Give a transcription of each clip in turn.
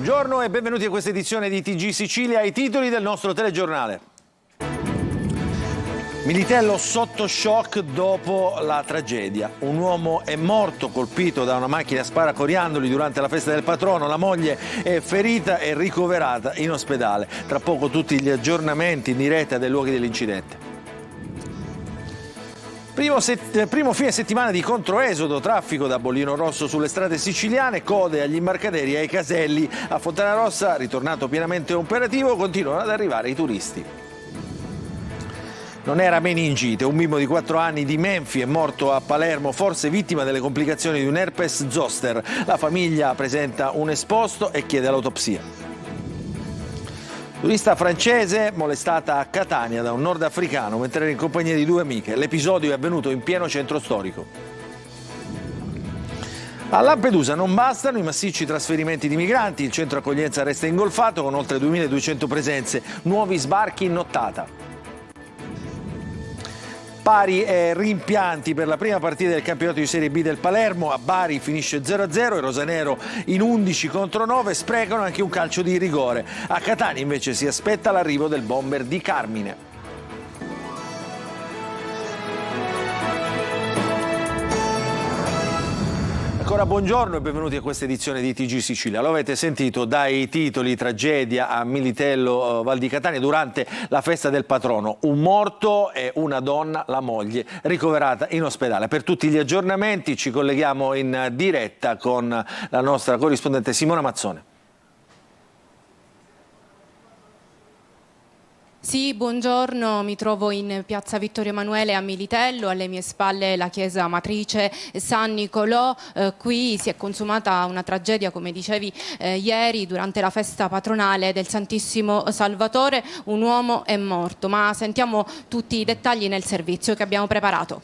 Buongiorno e benvenuti a questa edizione di TG Sicilia, ai titoli del nostro telegiornale. Militello sotto shock dopo la tragedia. Un uomo è morto colpito da una macchina a sparacoriandoli durante la festa del patrono. La moglie è ferita e ricoverata in ospedale. Tra poco tutti gli aggiornamenti in diretta dai luoghi dell'incidente. Primo fine settimana di controesodo, traffico da bollino rosso sulle strade siciliane, code agli imbarcaderi e ai caselli. A Fontanarossa, ritornato pienamente operativo, continuano ad arrivare i turisti. Non era meningite, un bimbo di 4 anni di Menfi è morto a Palermo, forse vittima delle complicazioni di un herpes zoster. La famiglia presenta un esposto e chiede l'autopsia. Turista francese molestata a Catania da un nordafricano mentre era in compagnia di 2 amiche. L'episodio è avvenuto in pieno centro storico. A Lampedusa non bastano i massicci trasferimenti di migranti, il centro accoglienza resta ingolfato con oltre 2.200 presenze, nuovi sbarchi in nottata. Pari e rimpianti per la prima partita del campionato di Serie B del Palermo. A Bari finisce 0-0, i rosanero in 11 contro 9 sprecano anche un calcio di rigore. A Catania invece si aspetta l'arrivo del bomber di Carmine. Ancora buongiorno e benvenuti a questa edizione di TG Sicilia. Lo avete sentito dai titoli: tragedia a Militello, Val di Catania durante la festa del patrono. Un morto e una donna, la moglie, ricoverata in ospedale. Per tutti gli aggiornamenti ci colleghiamo in diretta con la nostra corrispondente Simona Mazzone. Sì, buongiorno, mi trovo in piazza Vittorio Emanuele a Militello, alle mie spalle la chiesa matrice San Nicolò. Qui si è consumata una tragedia, come dicevi ieri, durante la festa patronale del Santissimo Salvatore. Un uomo è morto, ma sentiamo tutti i dettagli nel servizio che abbiamo preparato.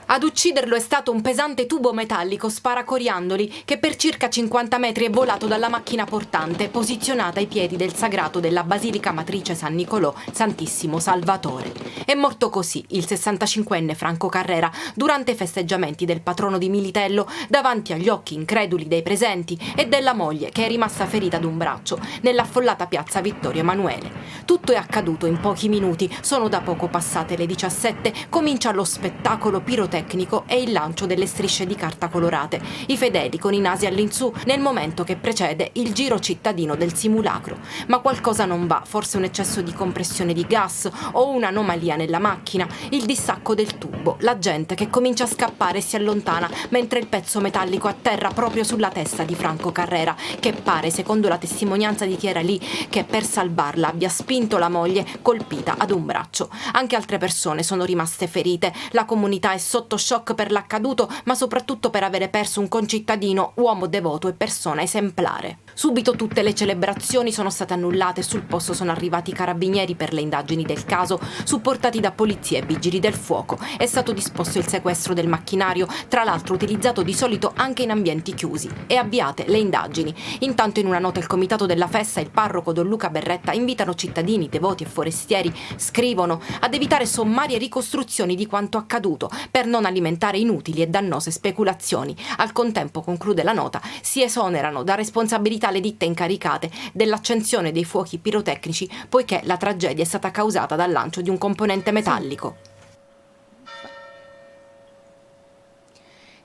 Ad ucciderlo è stato un pesante tubo metallico sparacoriandoli che per circa 50 metri è volato dalla macchina portante posizionata ai piedi del sagrato della Basilica Matrice San Nicolò Santissimo Salvatore. È morto così il 65enne Franco Carrera durante i festeggiamenti del patrono di Militello davanti agli occhi increduli dei presenti e della moglie che è rimasta ferita ad un braccio nell'affollata piazza Vittorio Emanuele. Tutto è accaduto in pochi minuti, sono da poco passate le 17, comincia lo spettacolo pirotecnico e il lancio delle strisce di carta colorate. I fedeli con i nasi all'insù nel momento che precede il giro cittadino del simulacro. Ma qualcosa non va, forse un eccesso di compressione di gas o un'anomalia nella macchina, il distacco del tubo, la gente che comincia a scappare e si allontana mentre il pezzo metallico atterra proprio sulla testa di Franco Carrera, che pare, secondo la testimonianza di chi era lì, che per salvarla abbia spinto la moglie colpita ad un braccio. Anche altre persone sono rimaste ferite. La comunità è sotto shock per l'accaduto, ma soprattutto per avere perso un concittadino, uomo devoto e persona esemplare. Subito tutte le celebrazioni sono state annullate, sul posto sono arrivati i carabinieri per le indagini del caso, supportati da polizia e vigili del fuoco. È stato disposto il sequestro del macchinario, tra l'altro utilizzato di solito anche in ambienti chiusi, e avviate le indagini. Intanto in una nota il comitato della festa e il parroco Don Luca Berretta invitano cittadini, devoti e forestieri, scrivono, ad evitare sommarie ricostruzioni di quanto accaduto per non alimentare inutili e dannose speculazioni. Al contempo, conclude la nota, si esonerano da responsabilità le ditte incaricate dell'accensione dei fuochi pirotecnici, poiché la tragedia è stata causata dal lancio di un componente metallico.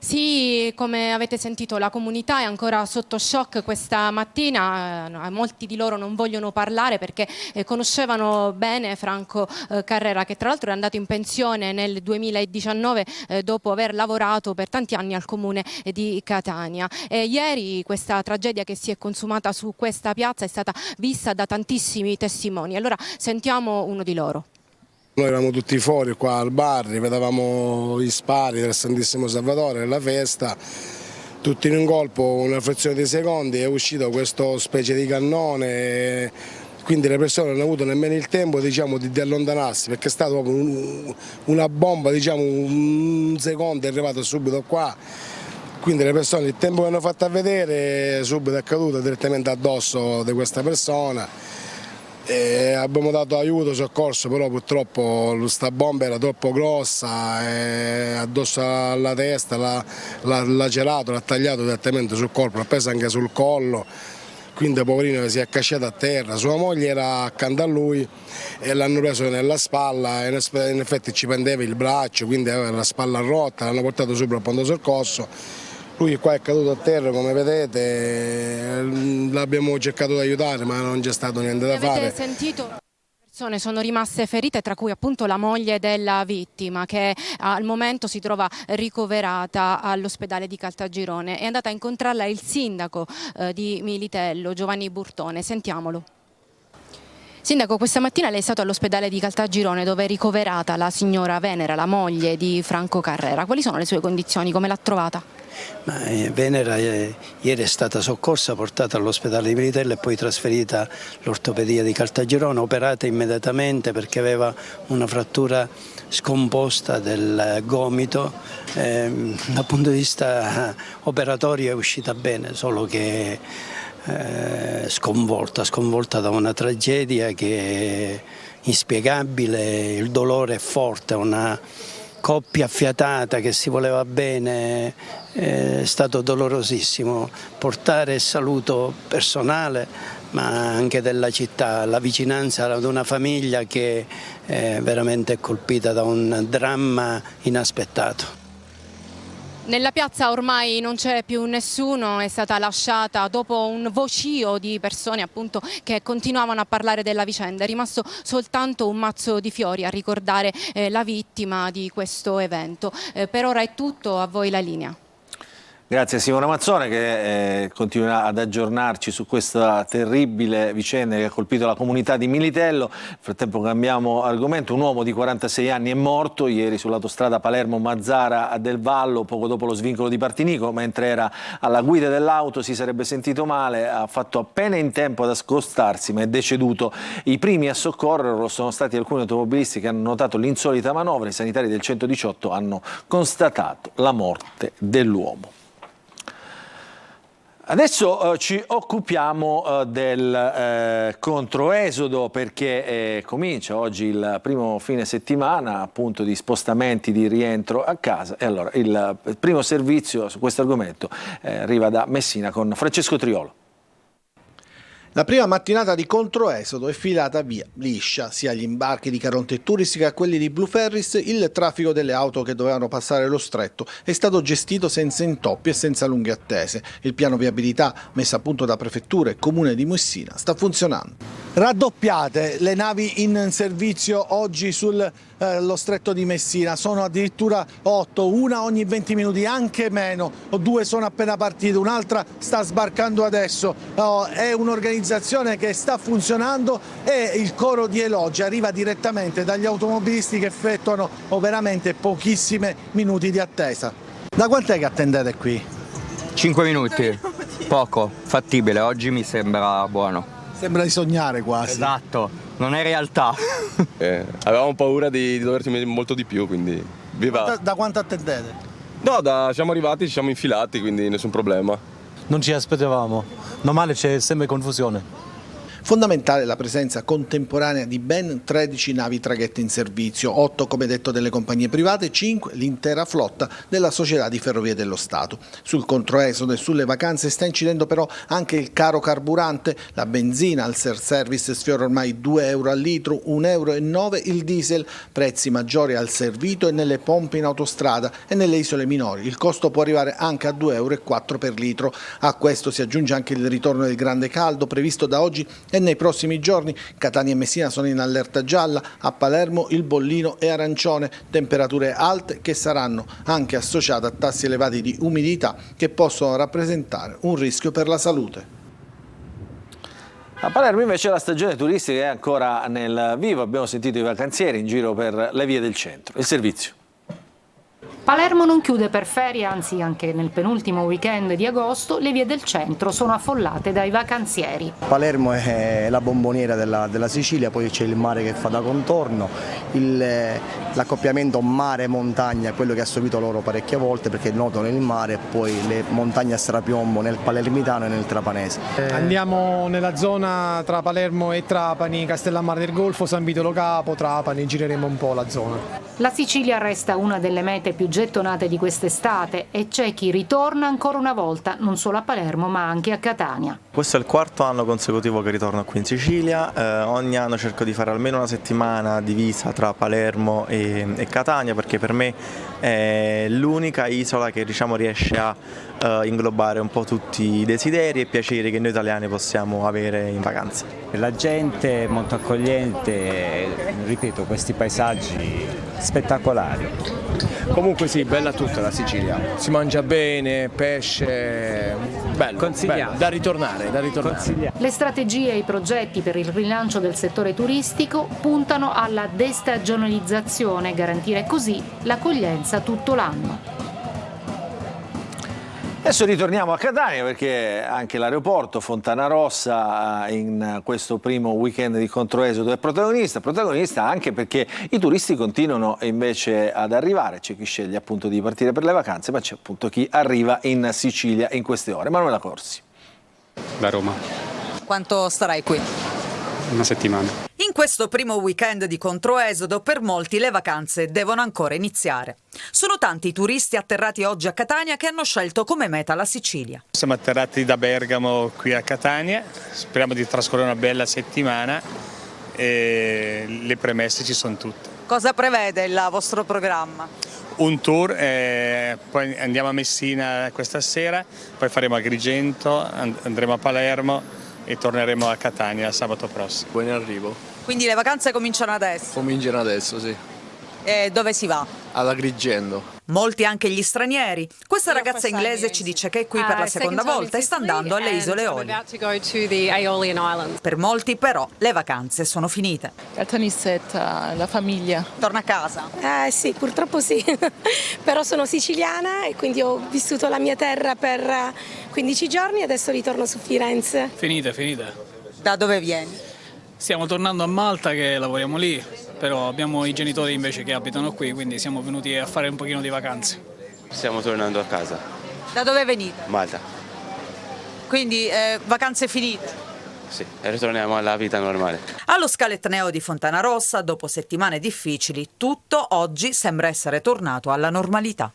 Sì, come avete sentito, la comunità è ancora sotto shock questa mattina. Molti di loro non vogliono parlare perché conoscevano bene Franco Carrera, che tra l'altro è andato in pensione nel 2019 dopo aver lavorato per tanti anni al comune di Catania. Ieri questa tragedia che si è consumata su questa piazza è stata vista da tantissimi testimoni. Allora sentiamo uno di loro. Noi eravamo tutti fuori qua al bar, vedevamo gli spari del Santissimo Salvatore nella festa, tutti in un colpo, una frazione di secondi, è uscito questo specie di cannone, quindi le persone non hanno avuto nemmeno il tempo, diciamo, di allontanarsi, perché è stata proprio una bomba, diciamo, un secondo è arrivato subito qua. Quindi le persone, il tempo che hanno fatto a vedere, subito è caduto direttamente addosso di questa persona. Abbiamo dato aiuto, soccorso, però purtroppo questa bomba era troppo grossa, addosso alla testa l'ha lacerato, l'ha tagliato direttamente sul corpo, l'ha preso anche sul collo, quindi poverino si è accasciato a terra, sua moglie era accanto a lui e l'hanno preso nella spalla e in effetti ci pendeva il braccio, quindi aveva la spalla rotta, l'hanno portato sopra al pronto soccorso. Lui qua è caduto a terra, come vedete, l'abbiamo cercato di aiutare ma non c'è stato niente da fare. Avete sentito? Persone sono rimaste ferite, tra cui appunto la moglie della vittima, che al momento si trova ricoverata all'ospedale di Caltagirone. È andata a incontrarla il sindaco di Militello, Giovanni Burtone. Sentiamolo. Sindaco, questa mattina lei è stato all'ospedale di Caltagirone dove è ricoverata la signora Venera, la moglie di Franco Carrera. Quali sono le sue condizioni? Come l'ha trovata? Venera ieri è stata soccorsa, portata all'ospedale di Militello e poi trasferita all'ortopedia di Caltagirone, operata immediatamente perché aveva una frattura scomposta del gomito. Dal punto di vista operatorio è uscita bene, solo che sconvolta da una tragedia che è inspiegabile, il dolore è forte, una coppia affiatata che si voleva bene, è stato dolorosissimo. Portare saluto personale ma anche della città, la vicinanza ad una famiglia che è veramente colpita da un dramma inaspettato. Nella piazza ormai non c'è più nessuno, è stata lasciata dopo un vocio di persone appunto che continuavano a parlare della vicenda. È rimasto soltanto un mazzo di fiori a ricordare la vittima di questo evento. Per ora è tutto, a voi la linea. Grazie a Simona Mazzone che continuerà ad aggiornarci su questa terribile vicenda che ha colpito la comunità di Militello. Nel frattempo cambiamo argomento. Un uomo di 46 anni è morto ieri sull'autostrada Palermo-Mazzara del Vallo, poco dopo lo svincolo di Partinico, mentre era alla guida dell'auto si sarebbe sentito male, ha fatto appena in tempo ad scostarsi ma è deceduto. I primi a soccorrerlo sono stati alcuni automobilisti che hanno notato l'insolita manovra. I sanitari del 118 hanno constatato la morte dell'uomo. Adesso ci occupiamo del controesodo perché comincia oggi il primo fine settimana appunto di spostamenti di rientro a casa e allora il primo servizio su questo argomento arriva da Messina con Francesco Triolo. La prima mattinata di controesodo è filata via liscia, sia gli imbarchi di Caronte Touristica che quelli di Blueferris. Il traffico delle auto che dovevano passare lo stretto è stato gestito senza intoppi e senza lunghe attese. Il piano viabilità messo a punto da Prefettura e Comune di Messina sta funzionando. Raddoppiate le navi in servizio oggi sullo stretto di Messina, sono addirittura 8, una ogni 20 minuti, anche meno, 2 sono appena partite, un'altra sta sbarcando adesso. È un'organizzazione che sta funzionando e il coro di elogi arriva direttamente dagli automobilisti che effettuano veramente pochissimi minuti di attesa. Da quant'è che attendete qui? 5 minuti, poco, fattibile, oggi mi sembra buono. Sembra di sognare quasi. Esatto, non è realtà. Avevamo paura di doverci mettere molto di più, quindi viva. Da quanto attendete? No, siamo arrivati, ci siamo infilati, quindi nessun problema. Non ci aspettavamo, normale c'è sempre confusione. Fondamentale la presenza contemporanea di ben 13 navi traghetto in servizio, 8 come detto delle compagnie private, 5 l'intera flotta della Società di Ferrovie dello Stato. Sul controesodo e sulle vacanze sta incidendo però anche il caro carburante. La benzina al self-service sfiora ormai 2 euro al litro, 1,09 euro il diesel, prezzi maggiori al servito e nelle pompe in autostrada e nelle isole minori. Il costo può arrivare anche a 2,04 euro per litro. A questo si aggiunge anche il ritorno del grande caldo previsto da oggi e nei prossimi giorni. Catania e Messina sono in allerta gialla, a Palermo il bollino è arancione, temperature alte che saranno anche associate a tassi elevati di umidità che possono rappresentare un rischio per la salute. A Palermo invece la stagione turistica è ancora nel vivo, abbiamo sentito i vacanzieri in giro per le vie del centro. Il servizio. Palermo non chiude per ferie, anzi anche nel penultimo weekend di agosto le vie del centro sono affollate dai vacanzieri. Palermo è la bomboniera della Sicilia, poi c'è il mare che fa da contorno, l'accoppiamento mare-montagna è quello che ha subito loro parecchie volte perché notano il mare e poi le montagne a strapiombo nel palermitano e nel trapanese. Andiamo nella zona tra Palermo e Trapani, Castellammare del Golfo, San Vito Lo Capo, Trapani, gireremo un po' la zona. La Sicilia resta una delle mete più gettonate di quest'estate e c'è chi ritorna ancora una volta, non solo a Palermo ma anche a Catania. Questo è il quarto anno consecutivo che ritorno qui in Sicilia, ogni anno cerco di fare almeno una settimana divisa tra Palermo e Catania, perché per me è l'unica isola che riesce a inglobare un po' tutti i desideri e piaceri che noi italiani possiamo avere in vacanza. La gente è molto accogliente, ripeto, questi paesaggi spettacolari. Comunque sì, bella tutta la Sicilia, si mangia bene, pesce, bello, da ritornare. Le strategie e i progetti per il rilancio del settore turistico puntano alla destagionalizzazione, garantire così l'accoglienza tutto l'anno. Adesso ritorniamo a Catania perché anche l'aeroporto Fontanarossa in questo primo weekend di controesodo è protagonista anche perché i turisti continuano invece ad arrivare, c'è chi sceglie appunto di partire per le vacanze, ma c'è appunto chi arriva in Sicilia in queste ore. Manuela Corsi. Da Roma. Quanto starai qui? Una settimana. In questo primo weekend di controesodo per molti le vacanze devono ancora iniziare. Sono tanti i turisti atterrati oggi a Catania che hanno scelto come meta la Sicilia. Siamo atterrati da Bergamo qui a Catania, speriamo di trascorrere una bella settimana e le premesse ci sono tutte. Cosa prevede il vostro programma? Un tour, poi andiamo a Messina questa sera, poi faremo Agrigento, andremo a Palermo e torneremo a Catania sabato prossimo. Buon arrivo. Quindi le vacanze cominciano adesso? Cominciano adesso, sì. E dove si va? All'Agrigento. Molti anche gli stranieri. Questa ragazza inglese ci dice che è qui per la seconda volta e sta andando alle Isole Eolie. Per molti però le vacanze sono finite. Caltanissetta, la famiglia. Torna a casa? Sì, purtroppo sì. Però sono siciliana e quindi ho vissuto la mia terra per 15 giorni e adesso ritorno su Firenze. Finita. Da dove vieni? Stiamo tornando a Malta che lavoriamo lì, però abbiamo i genitori invece che abitano qui, quindi siamo venuti a fare un pochino di vacanze. Stiamo tornando a casa. Da dove venite? Malta. Quindi vacanze finite? Sì, e ritorniamo alla vita normale. Allo Scaletneo di Fontanarossa, dopo settimane difficili, tutto oggi sembra essere tornato alla normalità.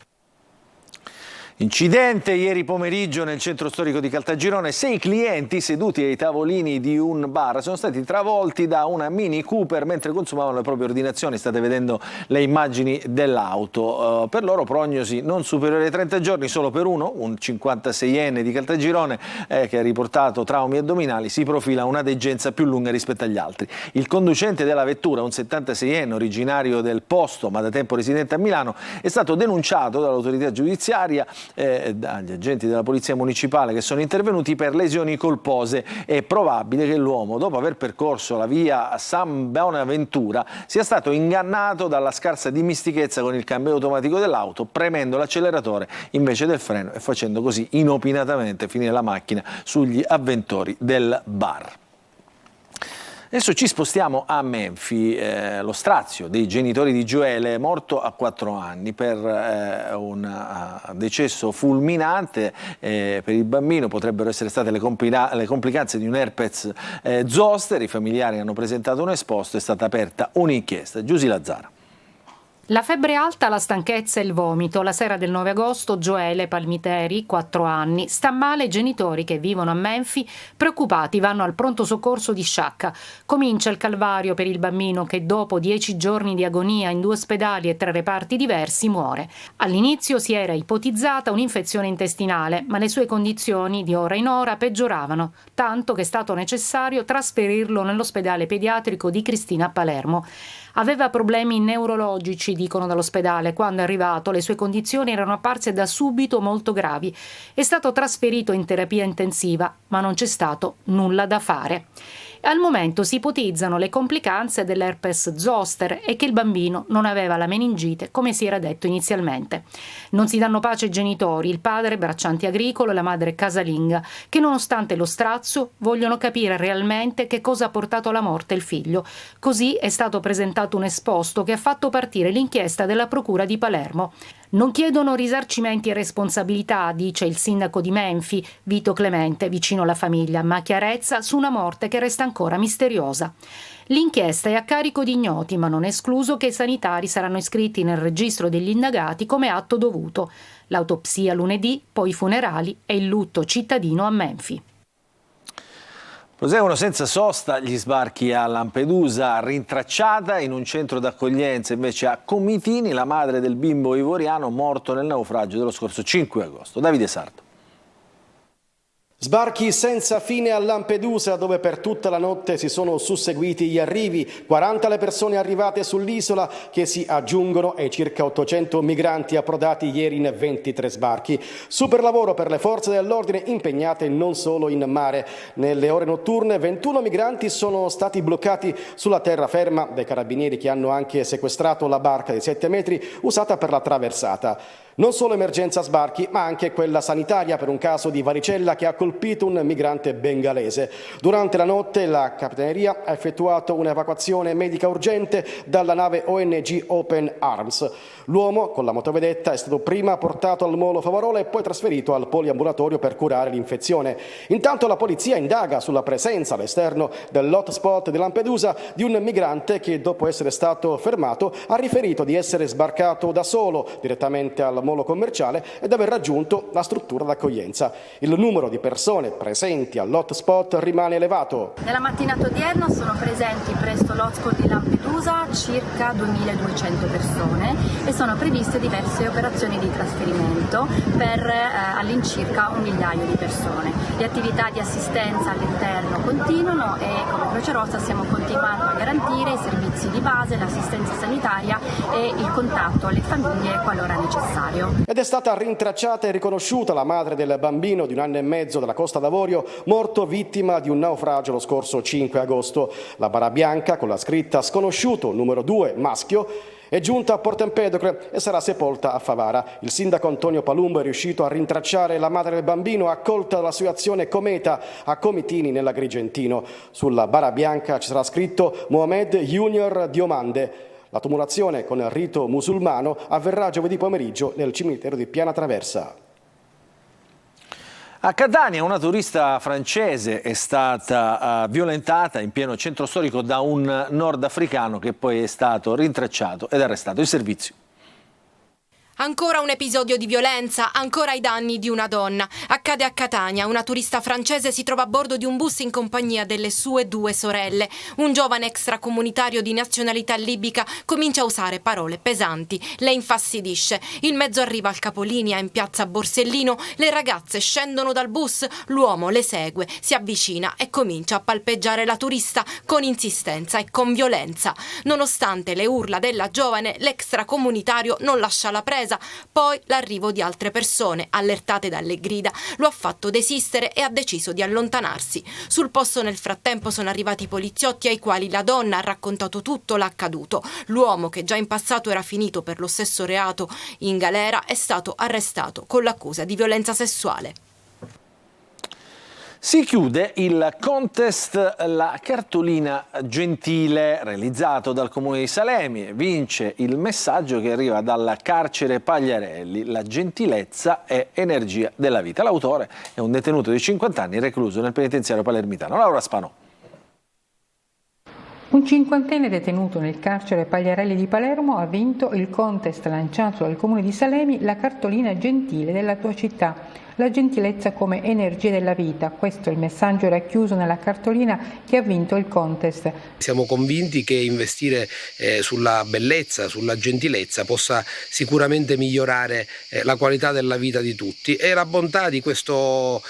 Incidente ieri pomeriggio nel centro storico di Caltagirone, 6 clienti seduti ai tavolini di un bar sono stati travolti da una Mini Cooper mentre consumavano le proprie ordinazioni. State vedendo le immagini dell'auto. Per loro prognosi non superiore ai 30 giorni, solo per uno, un 56enne di Caltagirone che ha riportato traumi addominali, si profila una degenza più lunga rispetto agli altri. Il conducente della vettura, un 76enne originario del posto ma da tempo residente a Milano, è stato denunciato dall'autorità giudiziaria dagli agenti della polizia municipale che sono intervenuti per lesioni colpose. È probabile che l'uomo, dopo aver percorso la via San Bonaventura, sia stato ingannato dalla scarsa dimestichezza con il cambio automatico dell'auto, premendo l'acceleratore invece del freno e facendo così inopinatamente finire la macchina sugli avventori del bar. Adesso ci spostiamo a Menfi, lo strazio dei genitori di Gioele, morto a 4 anni per un decesso fulminante. Per il bambino potrebbero essere state le complicanze di un herpes zoster. I familiari hanno presentato un esposto, è stata aperta un'inchiesta. Giusy Lazzara. La febbre alta, la stanchezza e il vomito. La sera del 9 agosto Gioele Palmiteri, 4 anni, sta male. I genitori che vivono a Menfi, preoccupati, vanno al pronto soccorso di Sciacca. Comincia il calvario per il bambino che dopo 10 giorni di agonia in 2 ospedali e 3 reparti diversi muore. All'inizio si era ipotizzata un'infezione intestinale, ma le sue condizioni di ora in ora peggioravano, tanto che è stato necessario trasferirlo nell'ospedale pediatrico di Cristina a Palermo. Aveva problemi neurologici, dicono dall'ospedale. Quando è arrivato le sue condizioni erano apparse da subito molto gravi. È stato trasferito in terapia intensiva, ma non c'è stato nulla da fare. Al momento si ipotizzano le complicanze dell'herpes zoster e che il bambino non aveva la meningite come si era detto inizialmente. Non si danno pace ai genitori, il padre bracciante agricolo e la madre casalinga, che nonostante lo strazio vogliono capire realmente che cosa ha portato alla morte il figlio. Così è stato presentato un esposto che ha fatto partire l'inchiesta della Procura di Palermo. Non chiedono risarcimenti e responsabilità, dice il sindaco di Menfi, Vito Clemente, vicino alla famiglia, ma chiarezza su una morte che resta ancora misteriosa. L'inchiesta è a carico di ignoti, ma non è escluso che i sanitari saranno iscritti nel registro degli indagati come atto dovuto. L'autopsia lunedì, poi i funerali e il lutto cittadino a Menfi. Proseguono senza sosta gli sbarchi a Lampedusa, rintracciata in un centro d'accoglienza invece a Comitini la madre del bimbo ivoriano morto nel naufragio dello scorso 5 agosto. Davide Sardo. Sbarchi senza fine a Lampedusa, dove per tutta la notte si sono susseguiti gli arrivi. 40 le persone arrivate sull'isola, che si aggiungono ai circa 800 migranti approdati ieri in 23 sbarchi. Super lavoro per le forze dell'ordine impegnate non solo in mare. Nelle ore notturne 21 migranti sono stati bloccati sulla terraferma dai carabinieri, che hanno anche sequestrato la barca di 7 metri usata per la traversata. Non solo emergenza sbarchi, ma anche quella sanitaria per un caso di varicella che ha colpito un migrante bengalese. Durante la notte la Capitaneria ha effettuato un'evacuazione medica urgente dalla nave ONG Open Arms. L'uomo con la motovedetta è stato prima portato al Molo Favarola e poi trasferito al poliambulatorio per curare l'infezione. Intanto la polizia indaga sulla presenza all'esterno dell'hotspot di Lampedusa di un migrante che, dopo essere stato fermato, ha riferito di essere sbarcato da solo direttamente al molo commerciale ed aver raggiunto la struttura d'accoglienza. Il numero di persone presenti all'hotspot rimane elevato. Nella mattinata odierna sono presenti presso l'hotspot di Lampedusa circa 2200 persone e sono previste diverse operazioni di trasferimento per all'incirca 1 migliaio di persone. Le attività di assistenza all'interno continuano e come Croce Rossa stiamo continuando a garantire i servizi di base, l'assistenza sanitaria e il contatto alle famiglie qualora necessario. Ed è stata rintracciata e riconosciuta la madre del bambino di 1 anno e mezzo della Costa d'Avorio, morto vittima di un naufragio lo scorso 5 agosto. La bara bianca con la scritta "Sconosciuto numero 2 maschio" è giunta a Porto Empedocle e sarà sepolta a Favara. Il sindaco Antonio Palumbo è riuscito a rintracciare la madre del bambino, accolta dall'associazione Cometa a Comitini nell'Agrigentino. Sulla bara bianca ci sarà scritto Mohamed Junior Diomande. La tumulazione con il rito musulmano avverrà giovedì pomeriggio nel cimitero di Piana Traversa. A Catania una turista francese è stata violentata in pieno centro storico da un nordafricano che poi è stato rintracciato ed arrestato. Il servizio. Ancora un episodio di violenza, ancora ai danni di una donna. Accade a Catania. Una turista francese si trova a bordo di un bus in compagnia delle sue 2 sorelle. Un giovane extracomunitario di nazionalità libica comincia a usare parole pesanti. Le infastidisce. Il mezzo arriva al capolinea in piazza Borsellino. Le ragazze scendono dal bus. L'uomo le segue, si avvicina e comincia a palpeggiare la turista con insistenza e con violenza. Nonostante le urla della giovane, l'extracomunitario non lascia la presa. Poi l'arrivo di altre persone, allertate dalle grida, lo ha fatto desistere e ha deciso di allontanarsi. Sul posto nel frattempo sono arrivati i poliziotti ai quali la donna ha raccontato tutto l'accaduto. L'uomo, che già in passato era finito per lo stesso reato in galera, è stato arrestato con l'accusa di violenza sessuale. Si chiude il contest La Cartolina Gentile, realizzato dal Comune di Salemi. Vince il messaggio che arriva dal carcere Pagliarelli: la gentilezza è energia della vita. L'autore è un detenuto di 50 anni recluso nel penitenziario palermitano. Laura Spanò. Un 50enne detenuto nel carcere Pagliarelli di Palermo ha vinto il contest lanciato dal Comune di Salemi La Cartolina Gentile della tua città. La gentilezza come energia della vita, questo è il messaggio racchiuso nella cartolina che ha vinto il contest. Siamo convinti che investire sulla bellezza, sulla gentilezza possa sicuramente migliorare la qualità della vita di tutti, e la bontà di questa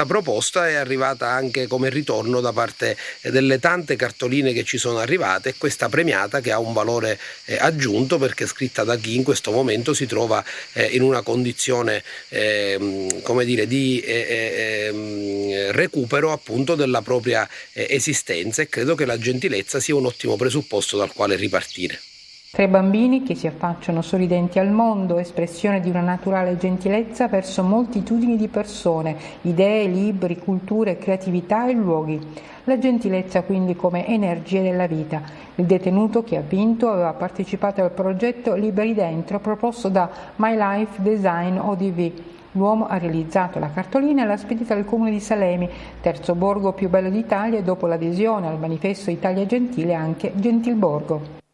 proposta è arrivata anche come ritorno da parte delle tante cartoline che ci sono arrivate, e questa premiata che ha un valore aggiunto perché è scritta da chi in questo momento si trova in una condizione come dire, di recupero appunto della propria esistenza, e credo che la gentilezza sia un ottimo presupposto dal quale ripartire. Tre bambini che si affacciano sorridenti al mondo, espressione di una naturale gentilezza verso moltitudini di persone, idee, libri, culture, creatività e luoghi. La gentilezza quindi come energia della vita. Il detenuto che ha vinto aveva partecipato al progetto Liberi Dentro proposto da My Life Design ODV. L'uomo ha realizzato la cartolina e l'ha spedita al comune di Salemi, terzo borgo più bello d'Italia, e dopo l'adesione al manifesto Italia Gentile anche Gentilborgo.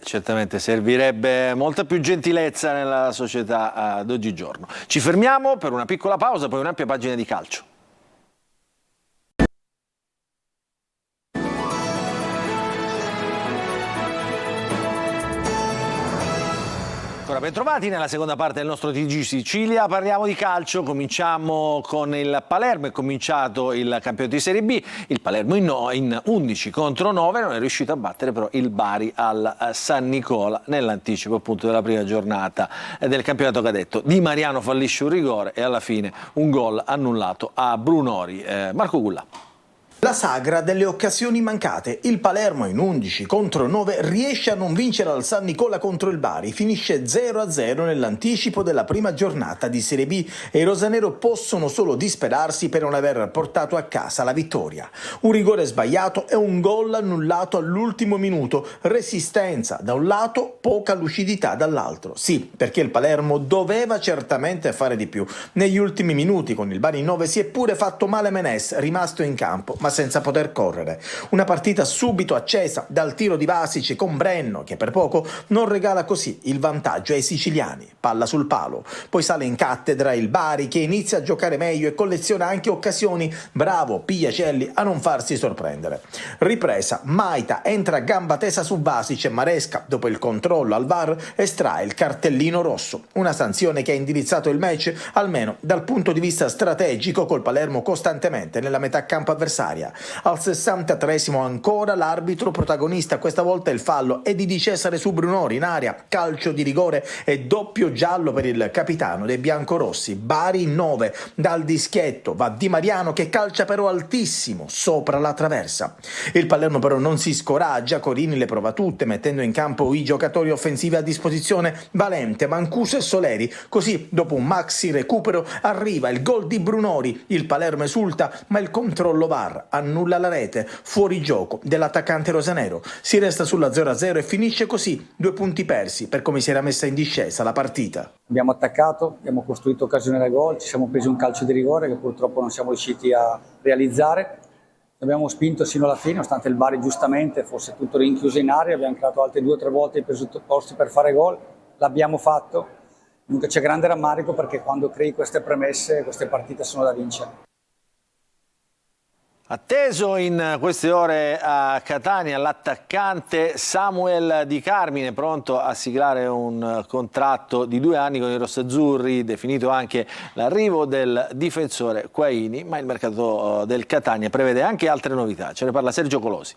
Certamente servirebbe molta più gentilezza nella società d'oggigiorno. Ci fermiamo per una piccola pausa, poi un'ampia pagina di calcio. Bentrovati nella seconda parte del nostro TG Sicilia, parliamo di calcio, cominciamo con il Palermo, è cominciato il campionato di Serie B, il Palermo in 11 contro 9 non è riuscito a battere però il Bari al San Nicola nell'anticipo appunto della prima giornata del campionato cadetto. Di Mariano fallisce un rigore e alla fine un gol annullato a Brunori. Marco Gulla. La sagra delle occasioni mancate. Il Palermo in 11 contro 9 riesce a non vincere al San Nicola contro il Bari, finisce 0-0 nell'anticipo della prima giornata di Serie B e i rosanero possono solo disperarsi per non aver portato a casa la vittoria. Un rigore sbagliato e un gol annullato all'ultimo minuto, resistenza da un lato, poca lucidità dall'altro. Sì, perché il Palermo doveva certamente fare di più. Negli ultimi minuti con il Bari in 9 si è pure fatto male Menes, rimasto in campo, ma senza poter correre. Una partita subito accesa dal tiro di Vasic con Brenno, che per poco non regala così il vantaggio ai siciliani. Palla sul palo. Poi sale in cattedra il Bari, che inizia a giocare meglio e colleziona anche occasioni. Bravo Pigliacelli a non farsi sorprendere. Ripresa, Maita entra a gamba tesa su Vasic e Maresca, dopo il controllo al VAR, estrae il cartellino rosso. Una sanzione che ha indirizzato il match, almeno dal punto di vista strategico, col Palermo costantemente nella metà campo avversaria. Al 63esimo ancora l'arbitro protagonista, questa volta il fallo è di Di Cesare su Brunori in area, calcio di rigore e doppio giallo per il capitano dei biancorossi. Bari in 9, dal dischietto va Di Mariano che calcia però altissimo sopra la traversa. Il Palermo però non si scoraggia, Corini le prova tutte mettendo in campo i giocatori offensivi a disposizione, Valente, Mancuso e Soleri. Così dopo un maxi recupero arriva il gol di Brunori, il Palermo esulta ma il controllo VAR annulla la rete, fuori gioco dell'attaccante rosanero. Si resta sulla 0-0 e finisce così, 2 punti persi per come si era messa in discesa la partita. Abbiamo attaccato, abbiamo costruito occasione da gol, ci siamo presi un calcio di rigore che purtroppo non siamo riusciti a realizzare. Abbiamo spinto sino alla fine, nonostante il Bari giustamente fosse tutto rinchiuso in area, abbiamo creato altre 2 o 3 volte i presupposti per fare gol, l'abbiamo fatto. Comunque c'è grande rammarico perché quando crei queste premesse, queste partite sono da vincere. Atteso in queste ore a Catania l'attaccante Samuel Di Carmine, pronto a siglare un contratto di 2 anni con i rossazzurri, definito anche l'arrivo del difensore Quaini, ma il mercato del Catania prevede anche altre novità. Ce ne parla Sergio Colosi.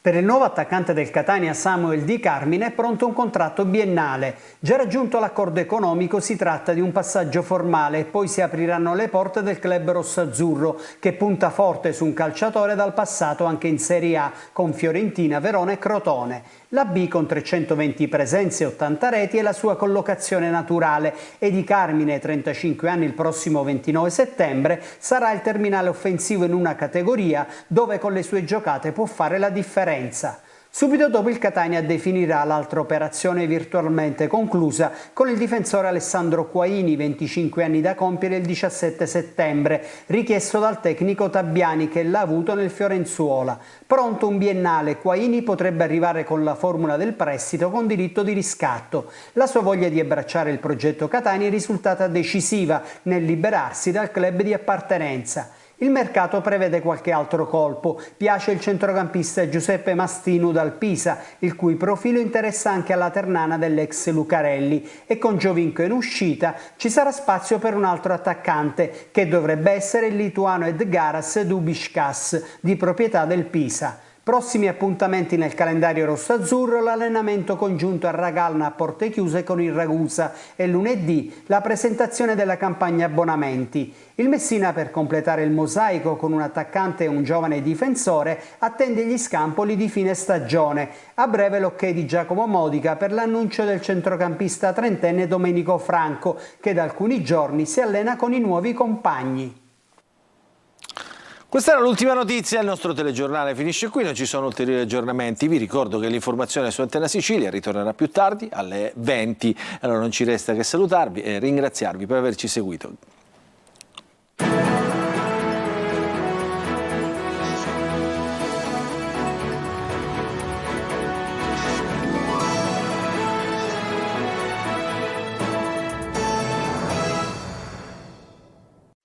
Per il nuovo attaccante del Catania Samuel Di Carmine è pronto un contratto biennale. Già raggiunto l'accordo economico, si tratta di un passaggio formale e poi si apriranno le porte del club rossazzurro che punta forte su un calciatore dal passato anche in Serie A con Fiorentina, Verona e Crotone. La B con 320 presenze e 80 reti è la sua collocazione naturale e Di Carmine, 35 anni, il prossimo 29 settembre sarà il terminale offensivo in una categoria dove con le sue giocate può fare la differenza. Subito dopo il Catania definirà l'altra operazione virtualmente conclusa con il difensore Alessandro Quaini, 25 anni da compiere il 17 settembre, richiesto dal tecnico Tabbiani che l'ha avuto nel Fiorenzuola. Pronto un biennale, Quaini potrebbe arrivare con la formula del prestito con diritto di riscatto. La sua voglia di abbracciare il progetto Catania è risultata decisiva nel liberarsi dal club di appartenenza. Il mercato prevede qualche altro colpo. Piace il centrocampista Giuseppe Mastinu dal Pisa, il cui profilo interessa anche alla Ternana dell'ex Lucarelli, e con Giovinco in uscita ci sarà spazio per un altro attaccante, che dovrebbe essere il lituano Edgaras Dubiskas, di proprietà del Pisa. Prossimi appuntamenti nel calendario rosso-azzurro: l'allenamento congiunto a Ragalna a porte chiuse con il Ragusa e lunedì la presentazione della campagna abbonamenti. Il Messina, per completare il mosaico con un attaccante e un giovane difensore, attende gli scampoli di fine stagione. A breve l'ok di Giacomo Modica per l'annuncio del centrocampista trentenne Domenico Franco, che da alcuni giorni si allena con i nuovi compagni. Questa era l'ultima notizia, il nostro telegiornale finisce qui, non ci sono ulteriori aggiornamenti. Vi ricordo che l'informazione su Antena Sicilia ritornerà più tardi alle 20. Allora non ci resta che salutarvi e ringraziarvi per averci seguito.